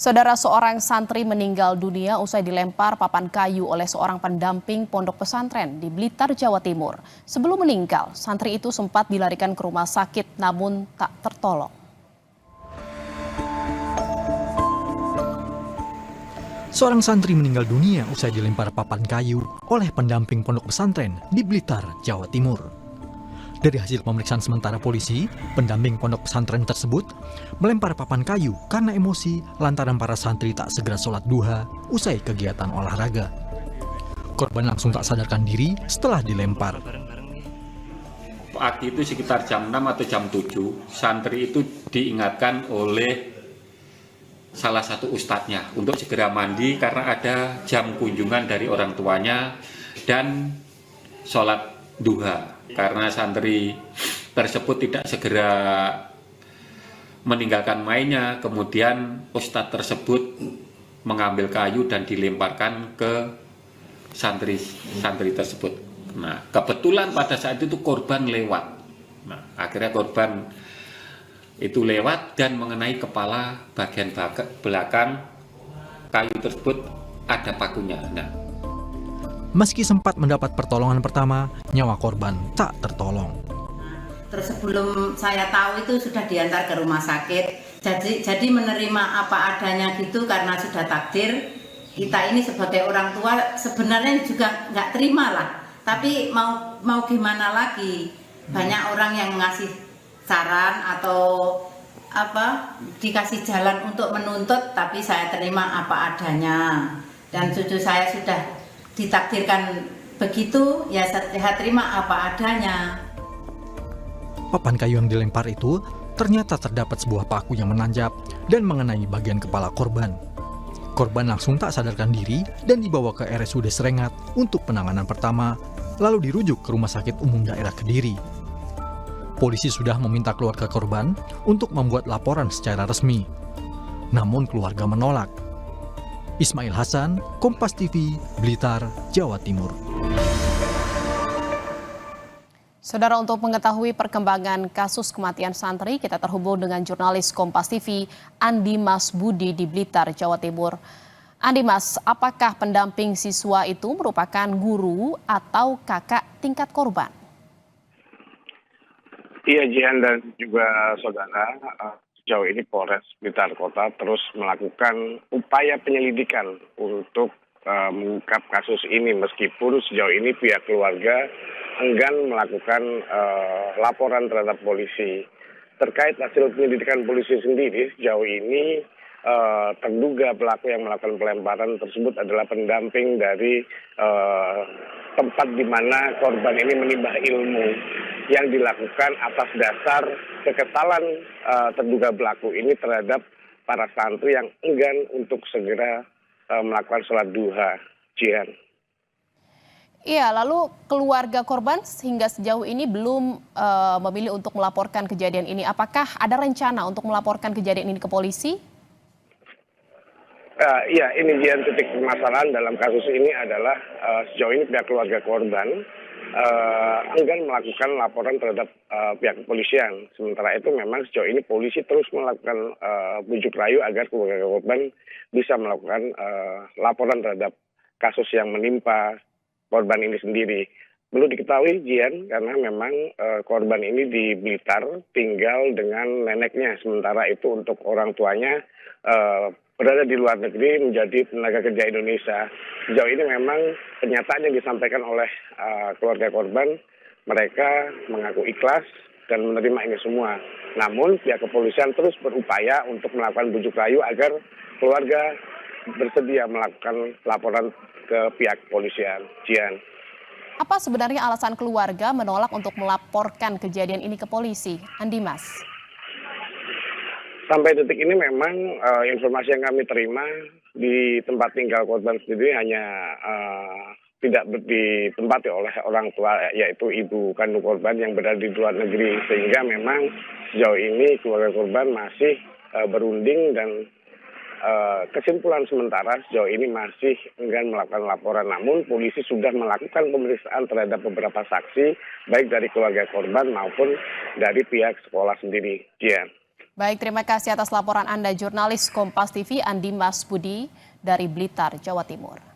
Saudara, seorang santri meninggal dunia usai dilempar papan kayu oleh seorang pendamping pondok pesantren di Blitar, Jawa Timur. Sebelum meninggal, santri itu sempat dilarikan ke rumah sakit namun tak tertolong. Seorang santri meninggal dunia usai dilempar papan kayu oleh pendamping pondok pesantren di Blitar, Jawa Timur. Dari hasil pemeriksaan sementara polisi, pendamping pondok pesantren tersebut melempar papan kayu karena emosi lantaran para santri tak segera sholat duha usai kegiatan olahraga. Korban langsung tak sadarkan diri setelah dilempar. Pagi itu sekitar jam 6 atau jam 7, santri itu diingatkan oleh salah satu ustadznya untuk segera mandi karena ada jam kunjungan dari orang tuanya dan sholat duha. Karena santri tersebut tidak segera meninggalkan mainnya, kemudian ustadz tersebut mengambil kayu dan dilemparkan ke santri tersebut. Nah, kebetulan pada saat itu korban lewat. Nah, akhirnya korban itu lewat dan mengenai kepala bagian belakang kayu tersebut ada pakunya. Nah, meski sempat mendapat pertolongan pertama, nyawa korban tak tertolong. Terus sebelum saya tahu itu sudah diantar ke rumah sakit. Jadi menerima apa adanya gitu karena sudah takdir. Kita ini sebagai orang tua sebenarnya juga nggak terima lah. Tapi mau gimana lagi? Banyak orang yang ngasih saran atau dikasih jalan untuk menuntut, tapi saya terima apa adanya. Dan cucu saya sudah ditakdirkan begitu, ya saya terima apa adanya. Papan kayu yang dilempar itu ternyata terdapat sebuah paku yang menanjap dan mengenai bagian kepala korban. Korban langsung tak sadarkan diri dan dibawa ke RSUD Serengat untuk penanganan pertama, lalu dirujuk ke Rumah Sakit Umum Daerah Kediri. Polisi sudah meminta keluarga korban untuk membuat laporan secara resmi. Namun keluarga menolak. Ismail Hasan, Kompas TV, Blitar, Jawa Timur. Saudara, untuk mengetahui perkembangan kasus kematian santri, kita terhubung dengan jurnalis Kompas TV, Andi Mas Budi di Blitar, Jawa Timur. Andi Mas, apakah pendamping siswa itu merupakan guru atau kakak tingkat korban? Iya, Jihan dan juga saudara, sejauh ini Polres Blitar Kota terus melakukan upaya penyelidikan untuk mengungkap kasus ini, meskipun sejauh ini pihak keluarga enggan melakukan laporan terhadap polisi. Terkait hasil penyelidikan polisi sendiri, sejauh ini terduga pelaku yang melakukan pelemparan tersebut adalah pendamping dari tempat di mana korban ini menimba ilmu, yang dilakukan atas dasar kekesalan terduga pelaku ini terhadap para santri yang enggan untuk segera melakukan sholat duha. Jihan. Iya, lalu keluarga korban hingga sejauh ini belum memilih untuk melaporkan kejadian ini. Apakah ada rencana untuk melaporkan kejadian ini ke polisi? Iya, ini Jihan, titik permasalahan dalam kasus ini adalah sejauh ini pihak keluarga korban enggan melakukan laporan terhadap pihak kepolisian. Sementara itu memang sejauh ini polisi terus melakukan bujuk rayu agar keluarga korban bisa melakukan laporan terhadap kasus yang menimpa korban ini sendiri. Perlu diketahui, Jian, karena memang korban ini di Blitar tinggal dengan neneknya. Sementara itu untuk orang tuanya berada di luar negeri menjadi tenaga kerja Indonesia. Sejauh ini memang pernyataan yang disampaikan oleh keluarga korban, mereka mengaku ikhlas dan menerima ini semua. Namun pihak kepolisian terus berupaya untuk melakukan bujuk rayu agar keluarga bersedia melakukan laporan ke pihak kepolisian. Jian. Apa sebenarnya alasan keluarga menolak untuk melaporkan kejadian ini ke polisi, Andi Mas? Sampai detik ini memang informasi yang kami terima di tempat tinggal korban sendiri hanya tidak ditempati oleh orang tua, yaitu ibu kandung korban yang berada di luar negeri. Sehingga memang sejauh ini keluarga korban masih berunding dan kesimpulan sementara sejauh ini masih enggan melakukan laporan. Namun polisi sudah melakukan pemeriksaan terhadap beberapa saksi, baik dari keluarga korban maupun dari pihak sekolah sendiri. Jian. Baik, terima kasih atas laporan Anda jurnalis Kompas TV Andi Mas Budi dari Blitar, Jawa Timur.